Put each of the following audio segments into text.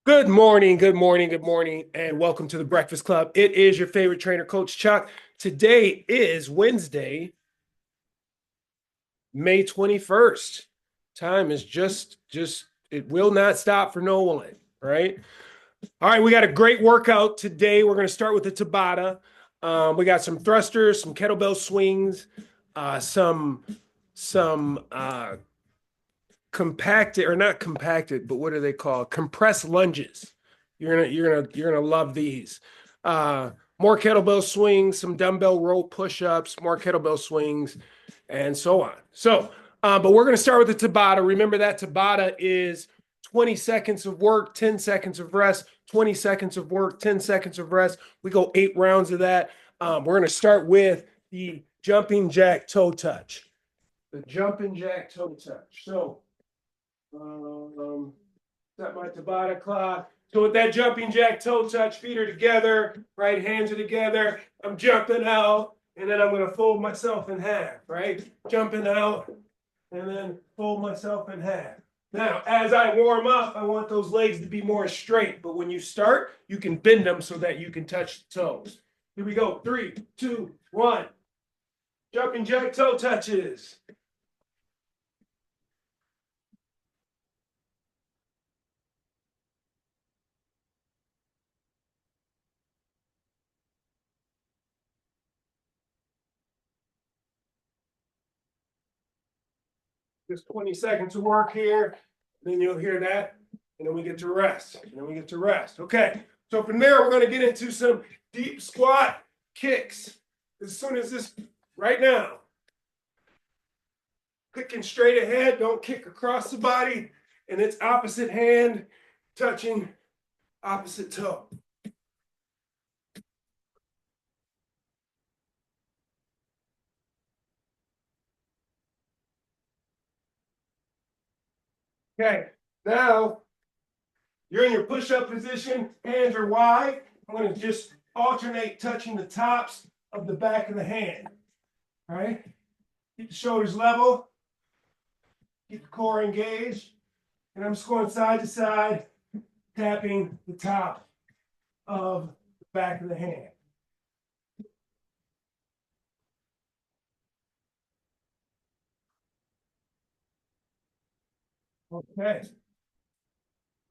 Good morning, good morning, good morning, and welcome to the Breakfast Club. It is your favorite trainer, Coach Chuck. Today is Wednesday, May 21st. Time is just, it will not stop for no one, right? All right, we got a great workout today. We're going to start with the Tabata. We got some thrusters, some kettlebell swings, some compacted or not compacted, but what are they called? Compressed lunges. You're gonna love these. Uh, More kettlebell swings, some dumbbell row push-ups, more kettlebell swings, and so on. But we're gonna start with the Tabata. Remember that Tabata is 20 seconds of work, 10 seconds of rest, 20 seconds of work, 10 seconds of rest. We go 8 rounds of that. We're gonna start with the jumping jack toe touch. The jumping jack toe touch. Set my Tabata clock. So with that jumping jack toe touch, feet are together, right hands are together. I'm jumping out, and then I'm going to fold myself in half, right? Jumping out, and then fold myself in half. Now, as I warm up, I want those legs to be more straight. But when you start, you can bend them so that you can touch the toes. Here we go. 3, 2, 1. Jumping jack toe touches. Just 20 seconds of work here. Then you'll hear that. And then we get to rest. And then we get to rest. Okay. So from there, we're going to get into some deep squat kicks. As soon as this, right now, kicking straight ahead, don't kick across the body. And it's opposite hand touching opposite toe. Okay. Now you're in your push-up position, hands are wide. I'm going to just alternate touching the tops of the back of the hand. All right. Keep the shoulders level. Keep the core engaged. And I'm just going side to side, tapping the top of the back of the hand. Okay.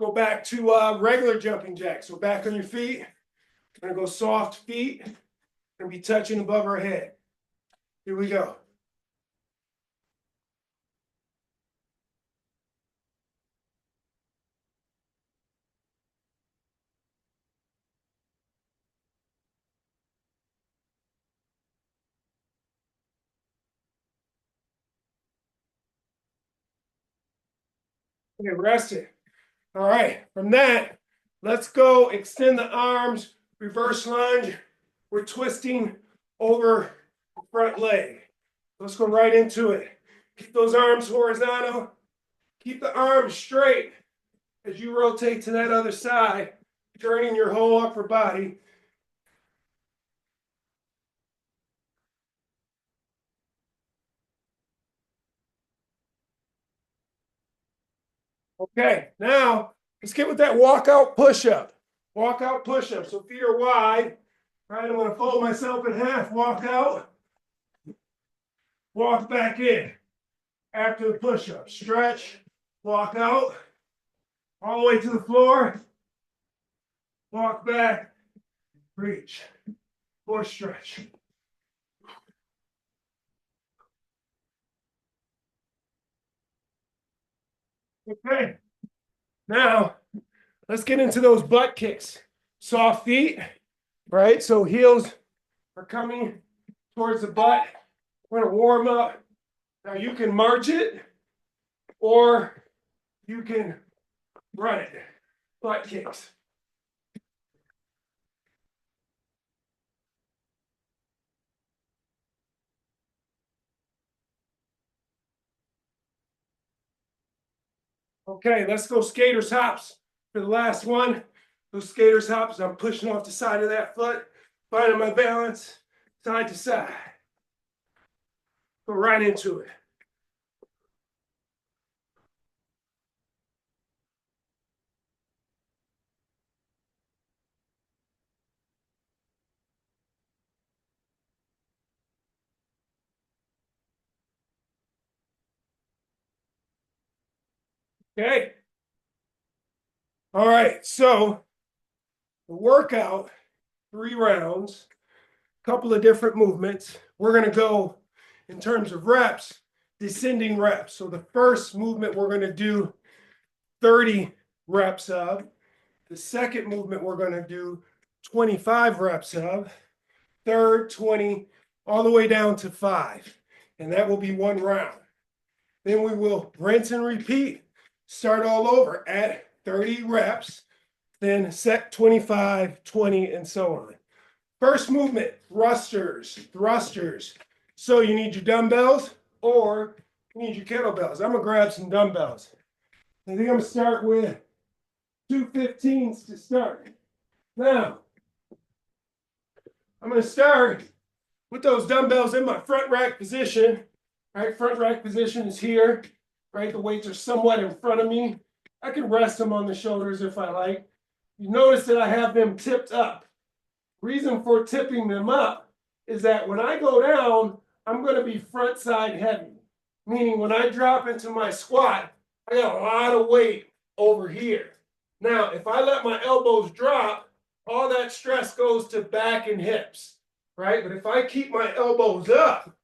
Go back to regular jumping jacks. So back on your feet. We're going to go soft feet. Going to be touching above our head. Here we go. Okay, rest it. All right. From that, let's go extend the arms, reverse lunge. We're twisting over the front leg. Let's go right into it. Keep those arms horizontal. Keep the arms straight as you rotate to that other side, turning your whole upper body. Okay, now let's get with that walkout push-up. Walkout push-up. So feet are wide. Right, I'm going to fold myself in half, walk out, walk back in. After the push-up, stretch, walk out, all the way to the floor, walk back, reach, or stretch. Okay, now let's get into those butt kicks. Soft feet, right? So heels are coming towards the butt. We're going to warm up. Now you can march it or you can run it. Butt kicks. Okay, let's go skaters hops for the last one. Those skaters hops, I'm pushing off the side of that foot, finding my balance, side to side. Go right into it. Okay. All right. So the workout, 3 rounds, couple of different movements. We're going to go in terms of reps, descending reps. So the first movement we're going to do 30 reps of. The second movement we're going to do 25 reps of. Third, 20, all the way down to 5. And that will be 1 round. Then we will rinse and repeat. Start all over at 30 reps, then set 25, 20, and so on. First movement, thrusters. So you need your dumbbells or you need your kettlebells. I'm gonna grab some dumbbells. I think I'm gonna start with 215s to start. Now, I'm gonna start with those dumbbells in my front rack position. Right, front rack position is here. Right, the weights are somewhat in front of me. I can rest them on the shoulders if I like. You notice that I have them tipped up. Reason for tipping them up is that when I go down, I'm going to be front side heavy. Meaning when I drop into my squat, I got a lot of weight over here. Now, if I let my elbows drop, all that stress goes to back and hips, right? But if I keep my elbows up,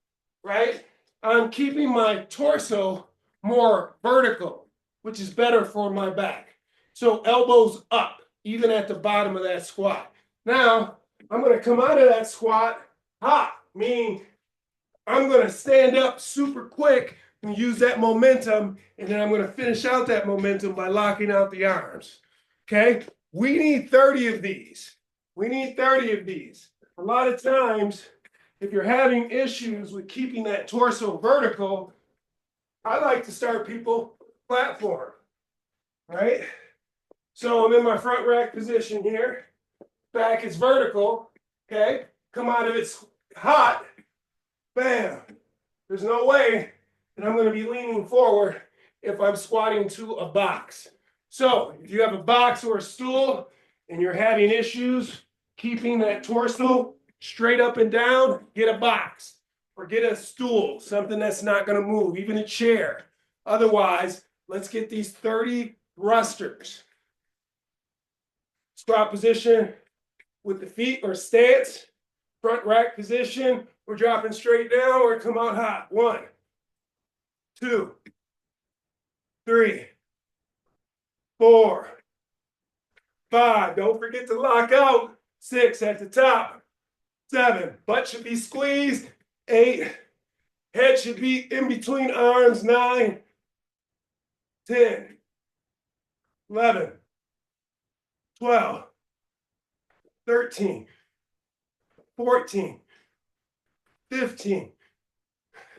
right, I'm keeping my torso more vertical, which is better for my back. So elbows up, even at the bottom of that squat. Now, I'm going to come out of that squat hot, meaning I'm going to stand up super quick and use that momentum, and then I'm going to finish out that momentum by locking out the arms. Okay? We need 30 of these. We need 30 of these. A lot of times, if you're having issues with keeping that torso vertical, I like to start people platform, right? So I'm in my front rack position here. Back is vertical, okay? Come out of it hot, bam. There's no way that I'm going to be leaning forward if I'm squatting to a box. So if you have a box or a stool and you're having issues keeping that torso straight up and down, get a box or get a stool, something that's not going to move, even a chair. Otherwise, let's get these 30 thrusters. Squat position with the feet or stance, front rack position. We're dropping straight down. We're come out hot. 1, 2, 3, 4, 5. Don't forget to lock out. 6 at the top. 7. Butt should be squeezed. 8. Head should be in between arms. 9, 10, 11, 12, 13, 14, 15,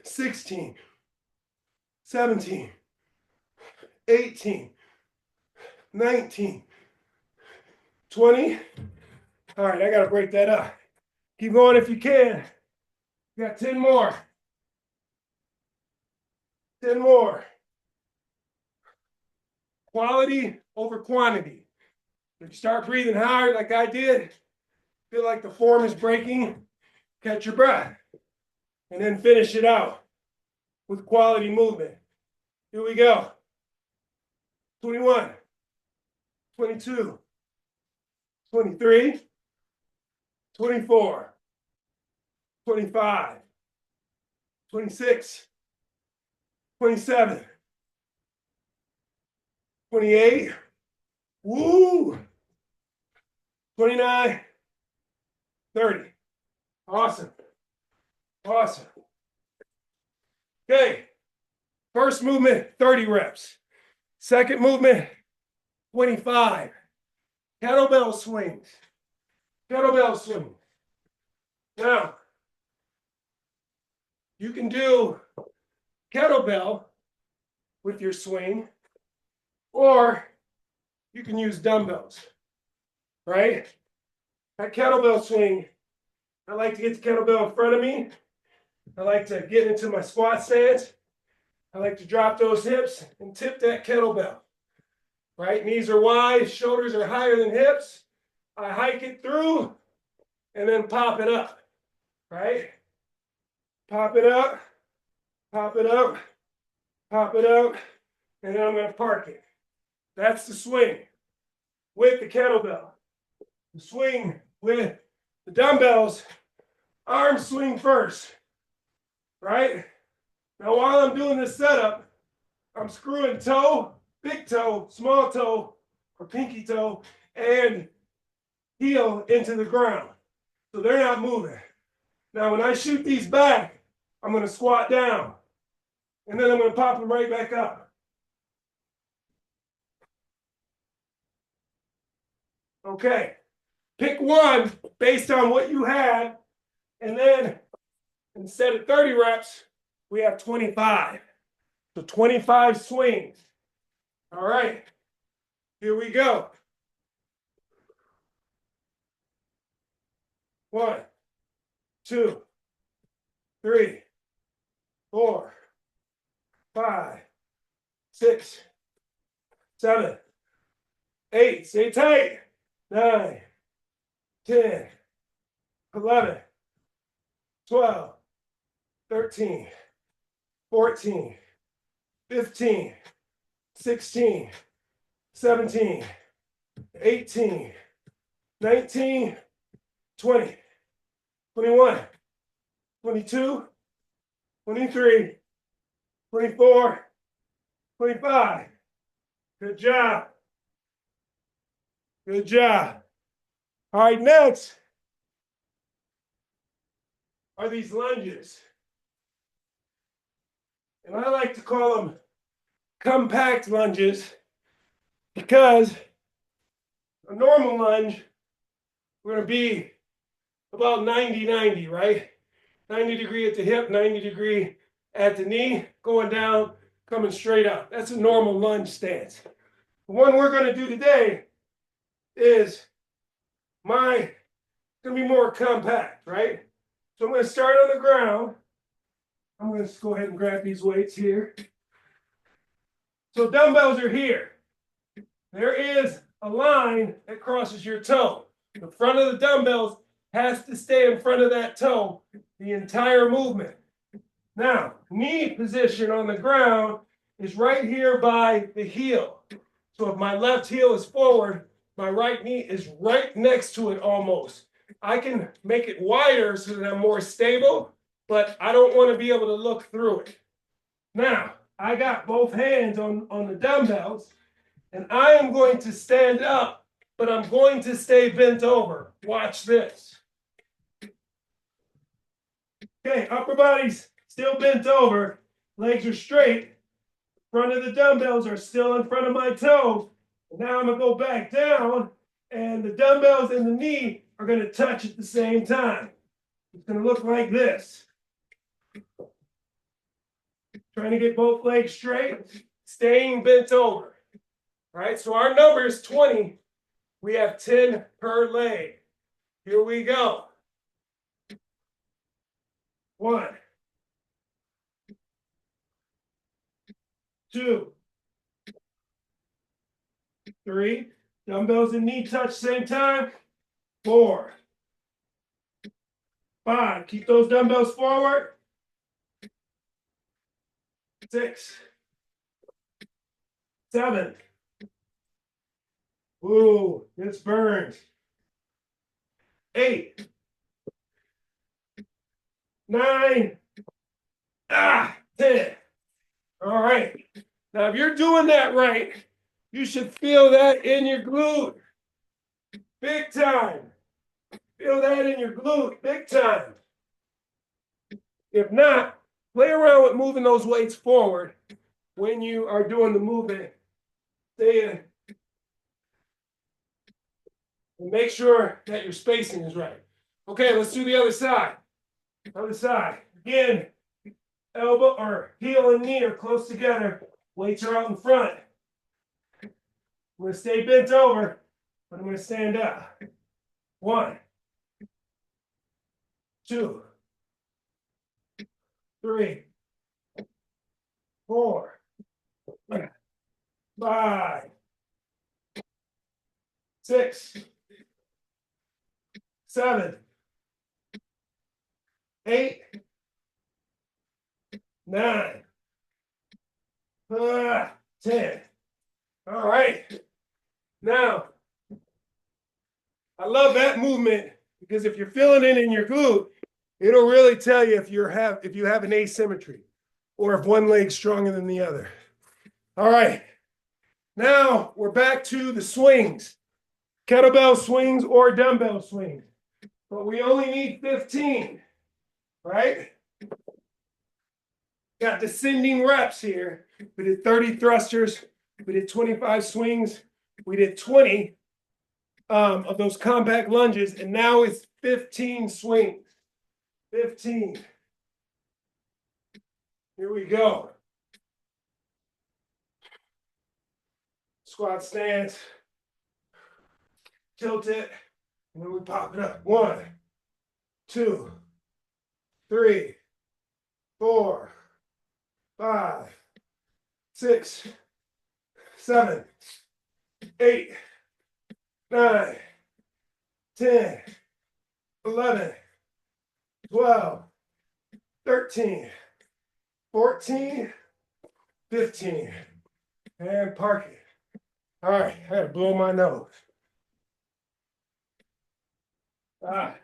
16, 17, 18, 19, 20. All right, I got to break that up. Keep going if you can. You got 10 more. 10 more. Quality over quantity. If you start breathing hard like I did, feel like the form is breaking, catch your breath. And then finish it out with quality movement. Here we go. 21, 22, 23, 24, 25, 26, 27, 28, woo, 29, 30. Awesome. Awesome. Okay. First movement, 30 reps. Second movement, 25. Kettlebell swings. Kettlebell swings. Now, you can do kettlebell with your swing, or you can use dumbbells, right? That kettlebell swing, I like to get the kettlebell in front of me. I like to get into my squat stance. I like to drop those hips and tip that kettlebell. Right? Knees are wide, shoulders are higher than hips. I hike it through and then pop it up. Right? Pop it up, pop it up, pop it up, and then I'm going to park it. That's the swing with the kettlebell. The swing with the dumbbells, arm swing first, right? Now while I'm doing this setup, I'm screwing toe, big toe, small toe, or pinky toe, and heel into the ground. So they're not moving. Now when I shoot these back, I'm going to squat down, and then I'm going to pop them right back up. Okay, pick one based on what you have, and then instead of 30 reps, we have 25. So 25 swings. All right, here we go. 1, 2, 3, 4, 5, 6, 7, 8. Stay tight. 9, 10, 11, 12, 13, 14, 15, 16, 17, 18, 19, 20, 21, 22, 23, 24, 25. Good job. Good job. All right, next are these lunges. And I like to call them compact lunges because a normal lunge, we're going to be about 90-90, right? 90 degree at the hip, 90 degree at the knee, going down, coming straight up. That's a normal lunge stance. The one we're going to do today is going to be more compact, right? So I'm going to start on the ground. I'm going to go ahead and grab these weights here. So dumbbells are here. There is a line that crosses your toe. The front of the dumbbells has to stay in front of that toe the entire movement. Now, knee position on the ground is right here by the heel. So if my left heel is forward, my right knee is right next to it almost. I can make it wider so that I'm more stable, but I don't want to be able to look through it. Now, I got both hands on the dumbbells, and I am going to stand up, but I'm going to stay bent over. Watch this. Okay, upper body's still bent over, legs are straight, front of the dumbbells are still in front of my toes. Now I'm going to go back down, and the dumbbells and the knee are going to touch at the same time. It's going to look like this. Trying to get both legs straight, staying bent over. All right, so our number is 20. We have 10 per leg. Here we go. 1, 2, 3. Dumbbells and knee touch same time. 4, 5. Keep those dumbbells forward. 6, 7. Ooh, this burns. 8, 9, 10. All right. Now, if you're doing that right, you should feel that in your glute. Big time. Feel that in your glute. Big time. If not, play around with moving those weights forward when you are doing the movement. Stay in. And make sure that your spacing is right. Okay, let's do the other side. Other side. Again, elbow or heel and knee are close together. Weights are out in front. I'm going to stay bent over, but I'm going to stand up. 1, 2, 3, 4, 5, 6, 7, 8, 9, 10. All right. Now, I love that movement because if you're feeling it in your glute, it'll really tell you if you have an asymmetry or if one leg's stronger than the other. All right. Now we're back to the swings, kettlebell swings or dumbbell swings, but we only need 15, right? Got descending reps here. We did 30 thrusters. We did 25 swings. We did 20 of those compact lunges, and now it's 15 swings. 15. Here we go. Squat stance. Tilt it, and then we pop it up. 1, 2, 3, 4, 5, 6, 7, 8, 9, 10, 11, 12, 13, 14, 15. And park it. All right, I gotta blow my nose. All right.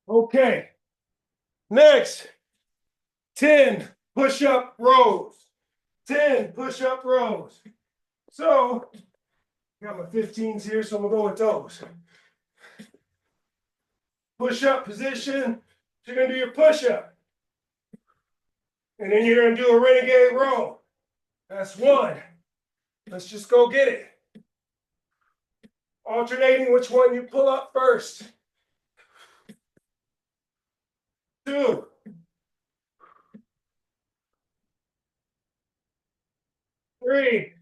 Okay. Next, 10 push-up rows. 10 push-up rows. So, got my 15s here, so I'm gonna go with those. Push-up position. You're gonna do your push-up. And then you're gonna do a renegade row. That's 1. Let's just go get it. Alternating which one you pull up first. 2. 3.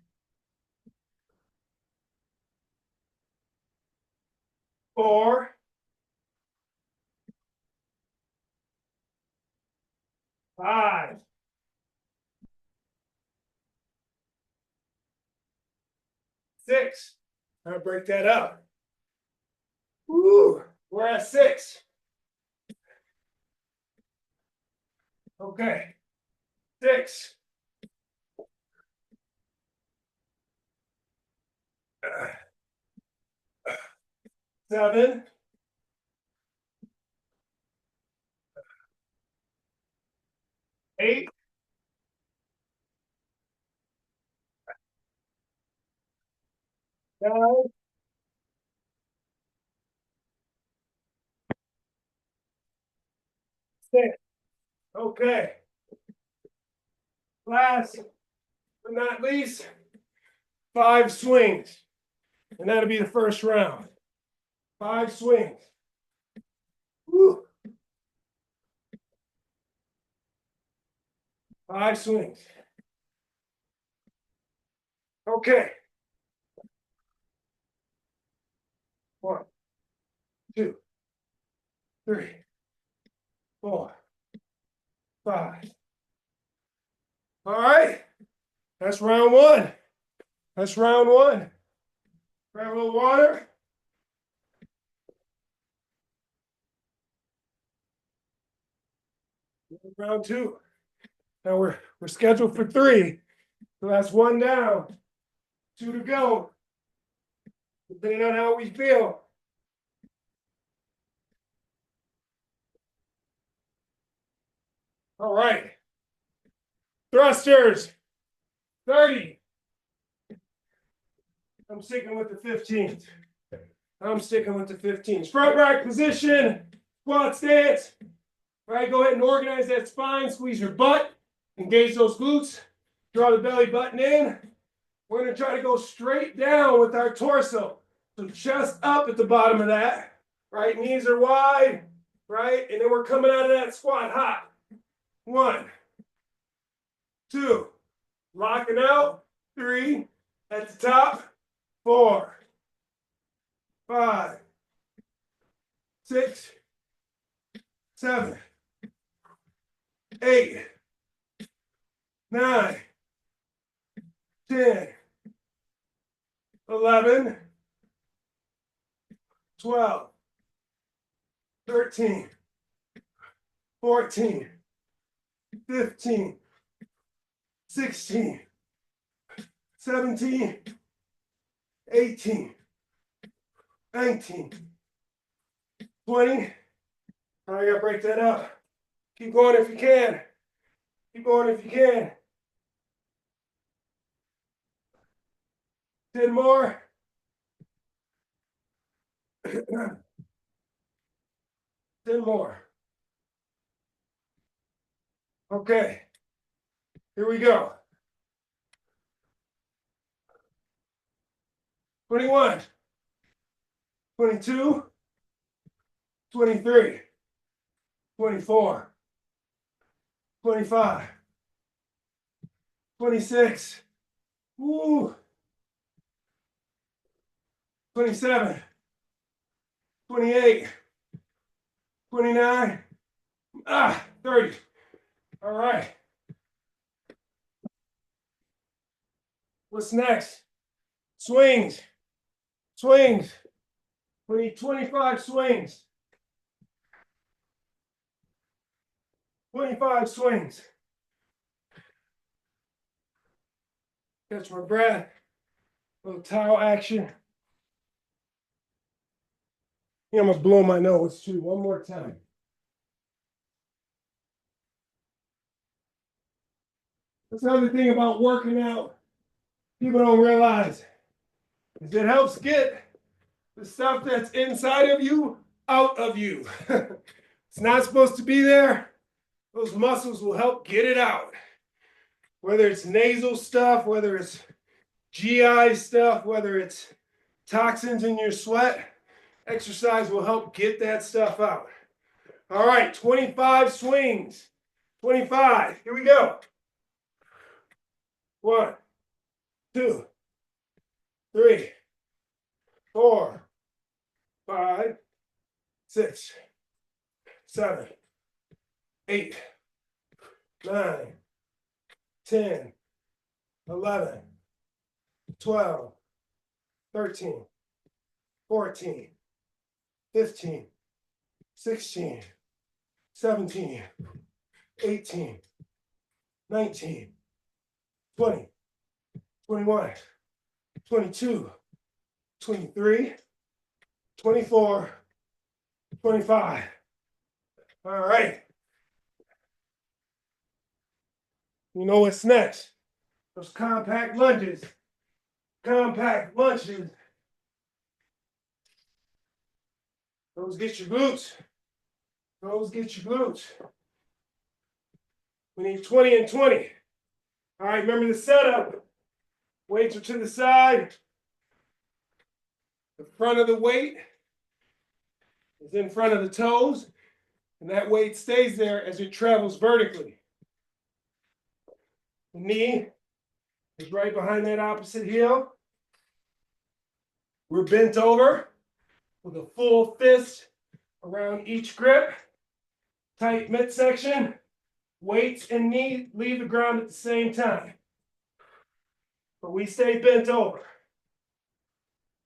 4. 5. 6. I'll break that up. Woo, we're at 6. Okay. 6. 7. 8. 9. 10. Okay. Last but not least, 5 swings. And that'll be the first round. 5 swings. Woo. 5 swings. Okay. 1, 2, 3, 4, 5. All right. That's round 1. That's round 1. Grab a little water. Round 2. Now we're scheduled for 3. So that's 1 down, 2 to go. Depending on how we feel. All right. Thrusters. 30. I'm sticking with the 15s. I'm sticking with the 15s. Front rack position. Squat stance. All right, go ahead and organize that spine. Squeeze your butt. Engage those glutes. Draw the belly button in. We're going to try to go straight down with our torso. So chest up at the bottom of that. Right, knees are wide. Right, and then we're coming out of that squat hop. 1, 2, locking out. 3, at the top. 4, 5, 6, 7, 8, 9, 10, 11, 12, 13, 14, 15, 16, 17, 18, 19, 20. All right, I gotta break that up. Keep going if you can. Keep going if you can. 10 more. 10 more. Okay, here we go. 21, 22, 23, 24, 25, 26, woo, 27, 28, 29, 30. All right. What's next? Swings. Swings. We need 25 swings. 25 swings. Catch my breath. Little towel action. I'm gonna blow my nose too. One more time. That's another thing about working out. People don't realize is it helps get the stuff that's inside of you out of you. It's not supposed to be there. Those muscles will help get it out. Whether it's nasal stuff, whether it's GI stuff, whether it's toxins in your sweat, exercise will help get that stuff out. All right, 25 swings. 25. Here we go. 1, 2, 3, 4, 5, 6, 7, 8, 9, 10, 11, 12, 13, 14, 15, 16, 17, 18, 19, 20, 21, 22, 23, 24, 25. All right. You know what's next? Those compact lunges. Compact lunges. Those get your glutes. Those get your glutes. We need 20 and 20. All right, remember the setup. Weights are to the side. The front of the weight is in front of the toes, and that weight stays there as it travels vertically. The knee is right behind that opposite heel. We're bent over with a full fist around each grip. Tight midsection. Weights and knee leave the ground at the same time. But we stay bent over.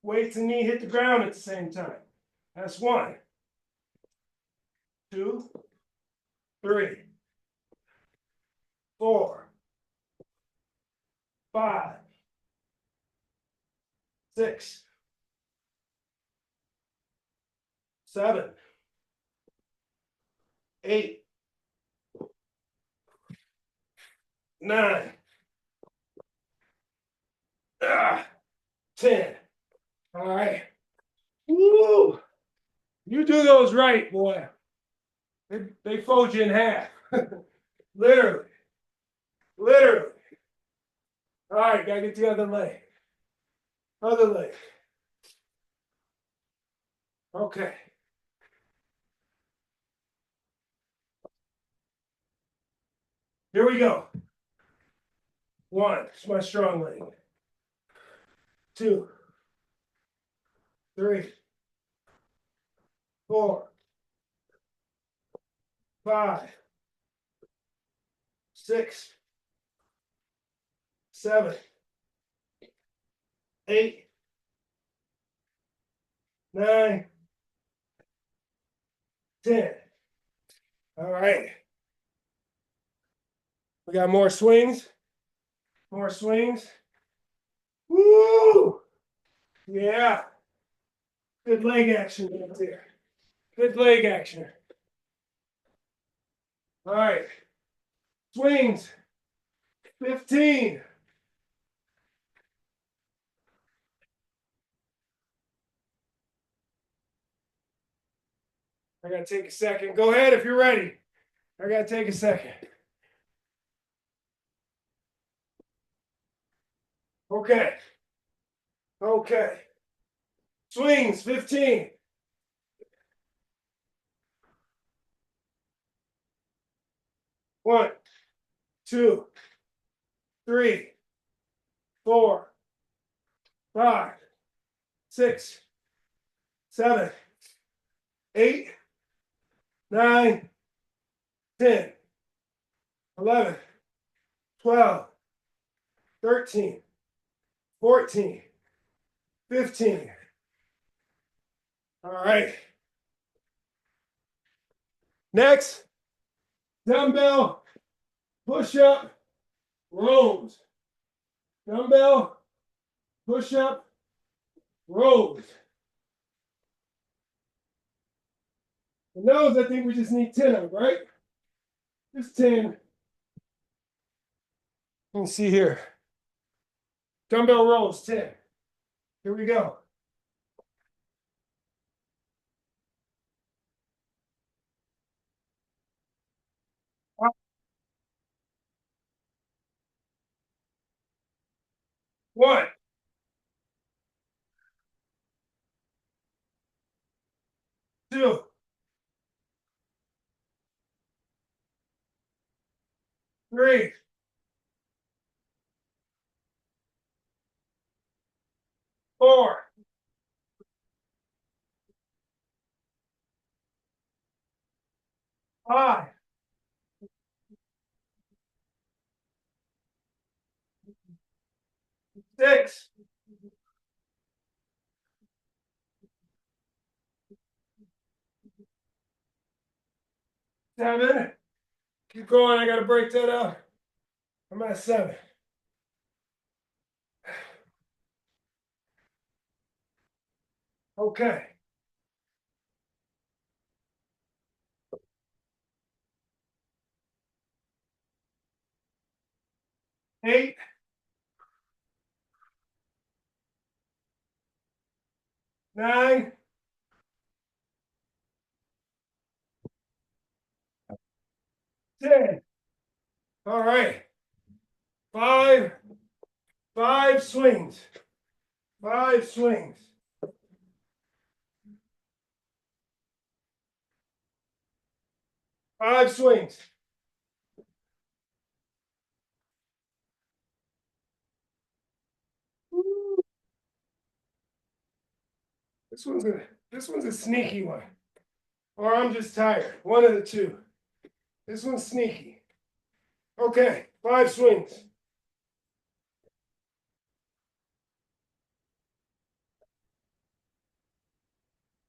Weights and knee hit the ground at the same time. That's 1, 2, 3, 4, 5, 6, 7, 8, 9, 10. All right. Woo! You do those right, boy. They fold you in half. Literally. Literally. All right, gotta get the other leg. Other leg. Okay. Here we go. 1, it's my strong leg. 2, 3, 4, 5, 6, 7, 8, 9, 10. All right. We got more swings. More swings. Woo! Yeah. Good leg action right there. Good leg action. All right. Swings. 15. I gotta take a second. Go ahead if you're ready. I gotta take a second. Okay. Okay. Swings, 15. 1, 2, 3, 4, 5, 6, 7, 8, 9, 10, 11, 12, 13, 14, 15. All right. Next, dumbbell push-up rows. Dumbbell push-up rows. And those, I think we just need 10 of, right? Just 10. Let me see here. Dumbbell rows, 10. Here we go. One, 2, 3, 4, 5, 6, 7. Keep going. I got to break that up. I'm at 7. Okay. 8, 9, 10. All right. 5, 5 swings. 5 swings. 5 swings. This one's a sneaky one. Or I'm just tired. One of the two. This one's sneaky. Okay, 5 swings.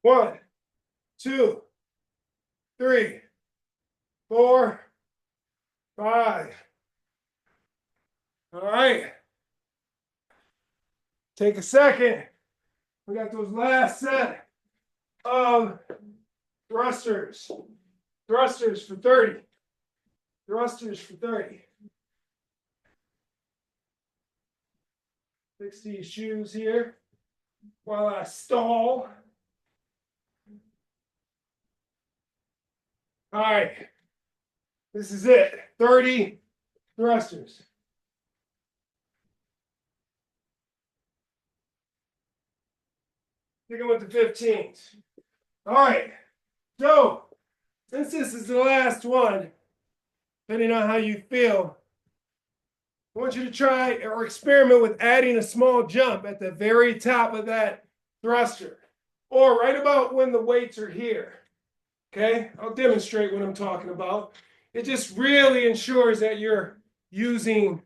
1, 2, 3, 4, 5. All right. Take a second. We got those last set of thrusters. Thrusters for 30. Thrusters for 30. Fix these shoes here while I stall. All right. This is it. 30 thrusters. Sticking with the 15s. All right. So, since this is the last one, depending on how you feel, I want you to try or experiment with adding a small jump at the very top of that thruster, or right about when the weights are here. Okay, I'll demonstrate what I'm talking about. It just really ensures that you're using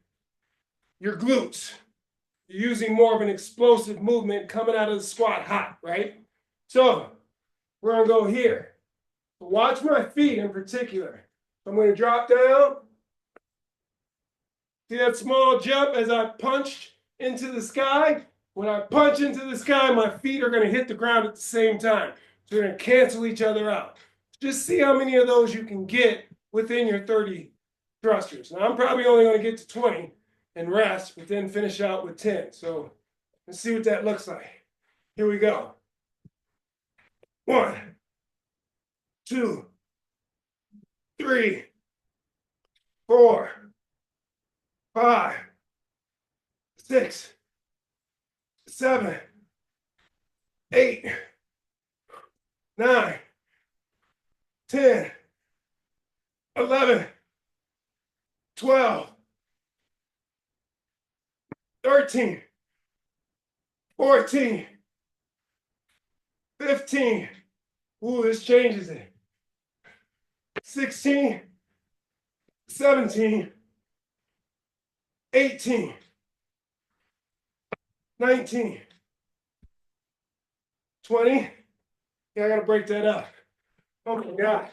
your glutes. You're using more of an explosive movement coming out of the squat hot, right? So we're gonna go here. Watch my feet in particular. I'm going to drop down. See that small jump as I punched into the sky? When I punch into the sky, my feet are going to hit the ground at the same time. So they're going to cancel each other out. Just see how many of those you can get within your 30 thrusters. Now, I'm probably only going to get to 20 and rest, but then finish out with 10. So let's see what that looks like. Here we go. 1, 2, 3, 4, 5, 6, 7, 8, 9, 10, 11, 12, 13, 14, 15. Ooh, this changes it. 16, 17, 18, 19, 20. Yeah, I gotta break that up. Oh my God.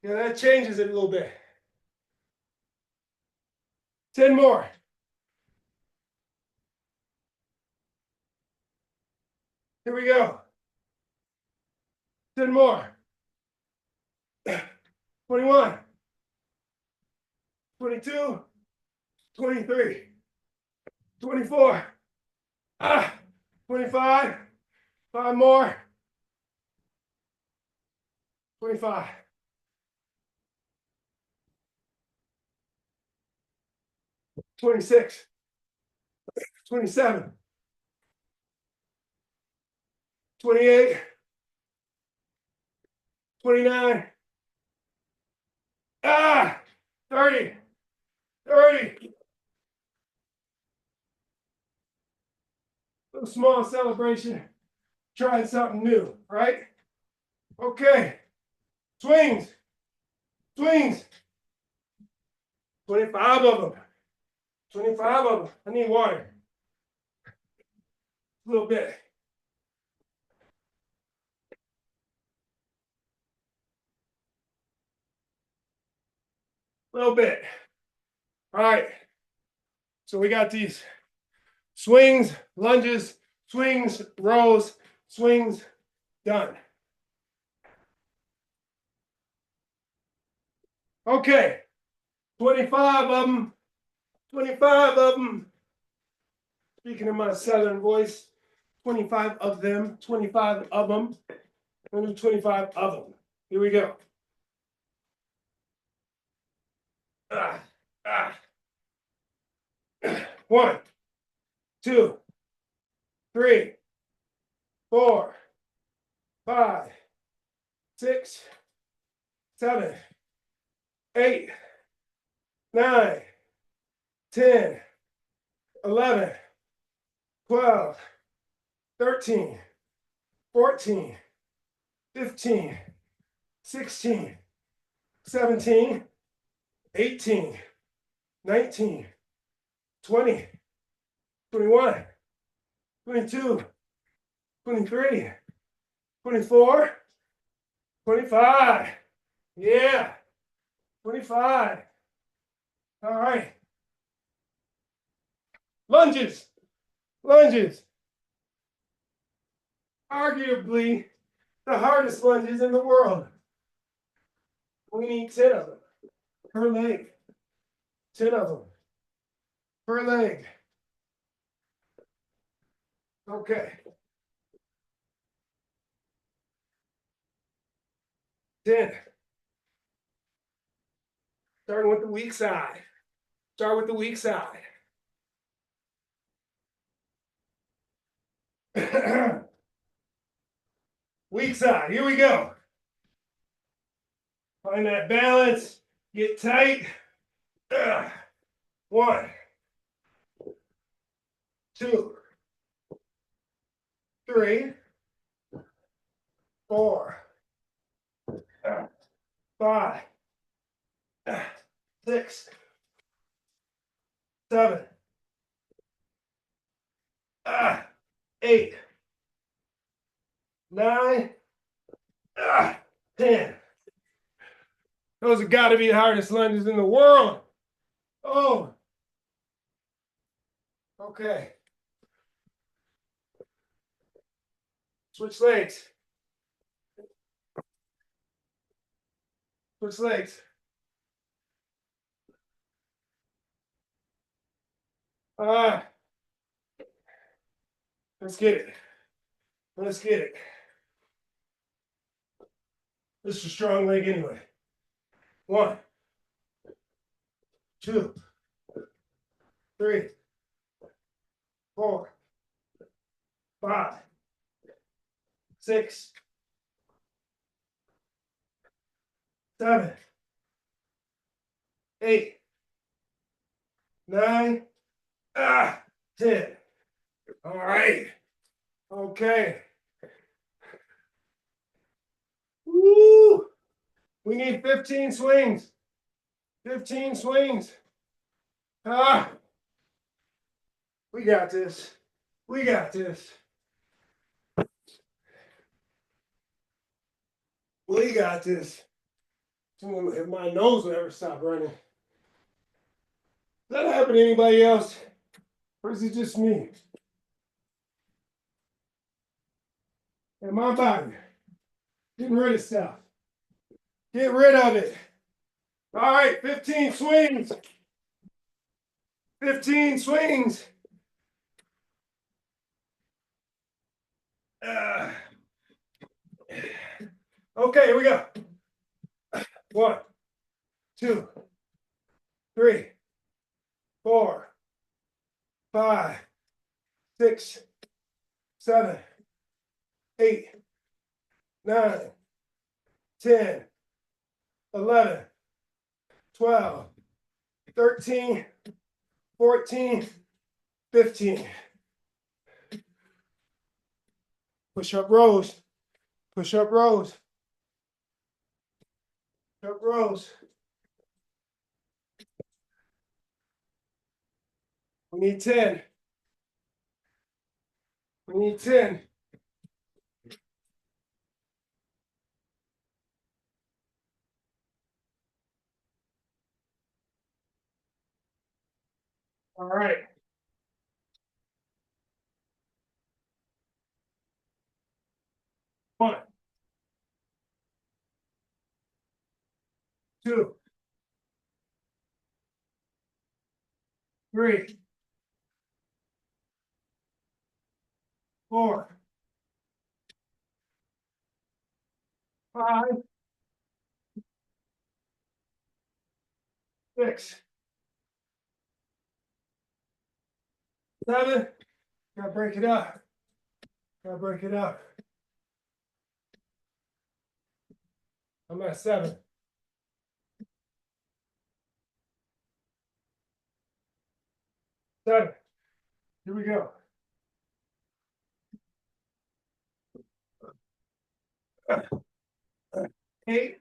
Yeah, that changes it a little bit. 10 more. Here we go. 10 more. 21, 22, 23, 24, 25, 5 more, 25, 26, 27, 28, 29, 30, 30. Little small celebration, trying something new, right? Okay, swings, swings, 25 of them, 25 of them. I need water, a little bit. A little bit. All right, so we got these swings, lunges, swings, rows, swings, done. Okay, 25 of them, 25 of them. Speaking in my southern voice, 25 of them, 25 of them. I'm gonna do 25 of them. Here we go. Ah, ah. 1, 2, 3, 4, 5, 6, 7, 8, 9, 10, 11, 12, 13, 14, 15, 16, 17, 18, 19, 20, 21, 22, 23, 24, 25. Yeah, 25. All right. Lunges, lunges. Arguably the hardest lunges in the world. We need 10 of them per leg. 10 of them per leg. Okay. 10. Starting with the weak side. Start with the weak side. Weak side. Here we go. Find that balance. Get tight. 1, 2, 3, 4, 5, 6, 7, 8, 9, 10. Those have got to be the hardest lunges in the world. Oh, okay. Switch legs. Switch legs. Ah, let's get it. Let's get it. This is a strong leg anyway. 1, 2, 3, 4, 5, 6, 7, 8, 9, 10. All right. Okay. Woo! We need 15 swings. 15 swings. Ah, we got this. We got this. We got this. If my nose will ever stop running. Does that happen to anybody else? Or is it just me? And my body getting rid of stuff. Get rid of it. All right, 15 swings. 15 swings. Okay, here we go. 1, 2, 3, 4, 5, 6, 7, 8, 9, 10, 11, 12, 13, 14, 15. Push up rows. Push up rows. Push up rows. We need 10. We need 10. All right. 1, 2, 3, 4, 5, 6, 7. Gotta break it up. Gotta break it up. I'm at 7. 7. Here we go. 8,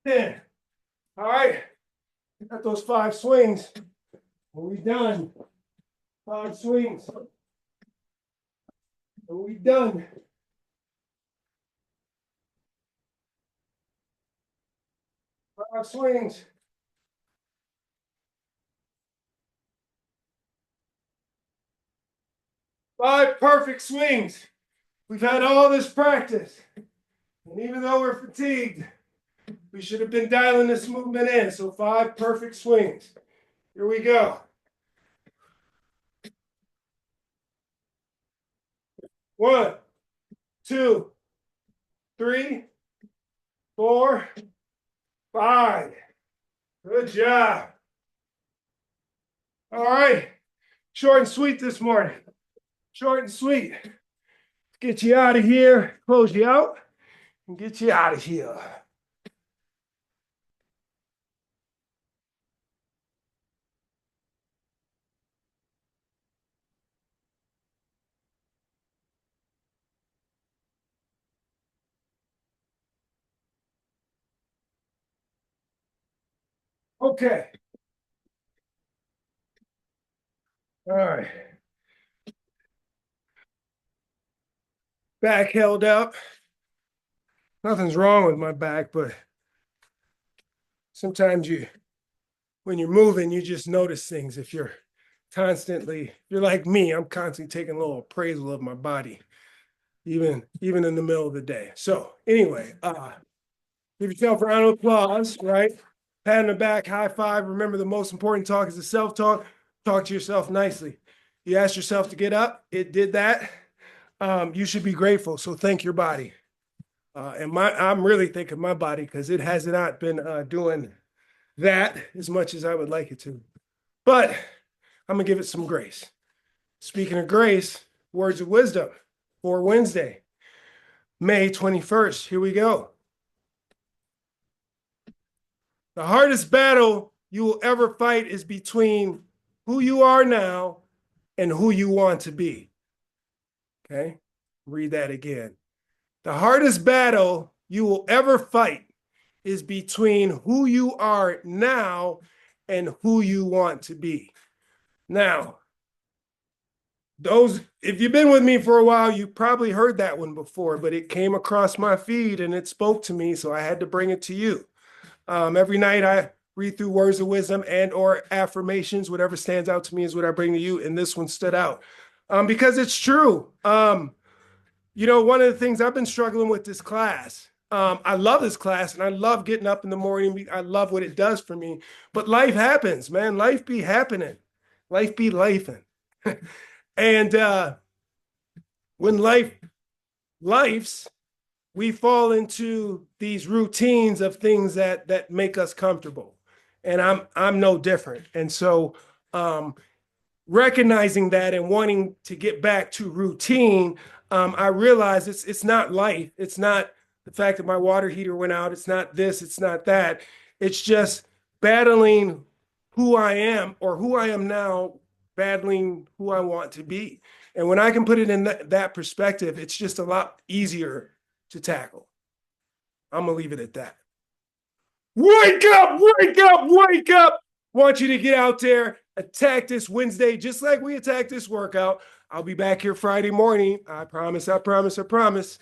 10. All right. Got those 5 swings. Are we done? 5 swings. Are we done? 5 swings. 5 perfect swings. We've had all this practice. And even though we're fatigued, we should have been dialing this movement in. So 5 perfect swings. Here we go. 1, 2, 3, 4, 5. Good job. All right. Short and sweet this morning. Short and sweet. Get you out of here, close you out, and get you out of here. Okay. All right. Back held up. Nothing's wrong with my back, but sometimes when you're moving, you just notice things. If you're you're like me, I'm constantly taking a little appraisal of my body, even in the middle of the day. So anyway, give yourself a round of applause, right? Pat on the back, high five. Remember, the most important talk is the self-talk. Talk to yourself nicely. You asked yourself to get up, it did that. You should be grateful. So thank your body. I'm really thanking my body because it has not been doing that as much as I would like it to. But I'm gonna give it some grace. Speaking of grace, words of wisdom for Wednesday, May 21st. Here we go. The hardest battle you will ever fight is between who you are now and who you want to be. Okay, read that again. The hardest battle you will ever fight is between who you are now and who you want to be. Now, if you've been with me for a while, you probably heard that one before, but it came across my feed and it spoke to me, so I had to bring it to you. Every night I read through words of wisdom and or affirmations. Whatever stands out to me is what I bring to you, and this one stood out because it's true. One of the things I've been struggling with this class. I love this class and I love getting up in the morning. I love what it does for me. But life happens, man. Life be happening. Life be lifing. And when life's, we fall into these routines of things that make us comfortable. And I'm no different. And so recognizing that and wanting to get back to routine, I realize it's not life. It's not the fact that my water heater went out. It's not this. It's not that. It's just battling who I am or who I am now, battling who I want to be. And when I can put it in that perspective, it's just a lot easier to tackle. I'm going to leave it at that. Wake up, wake up, wake up. Want you to get out there, attack this Wednesday, just like we attacked this workout. I'll be back here Friday morning. I promise, I promise, I promise.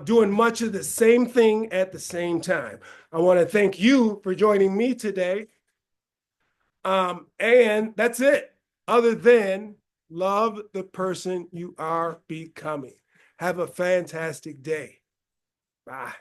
Doing much of the same thing at the same time. I want to thank you for joining me today. And that's it. Other than love the person you are becoming. Have a fantastic day. Bye.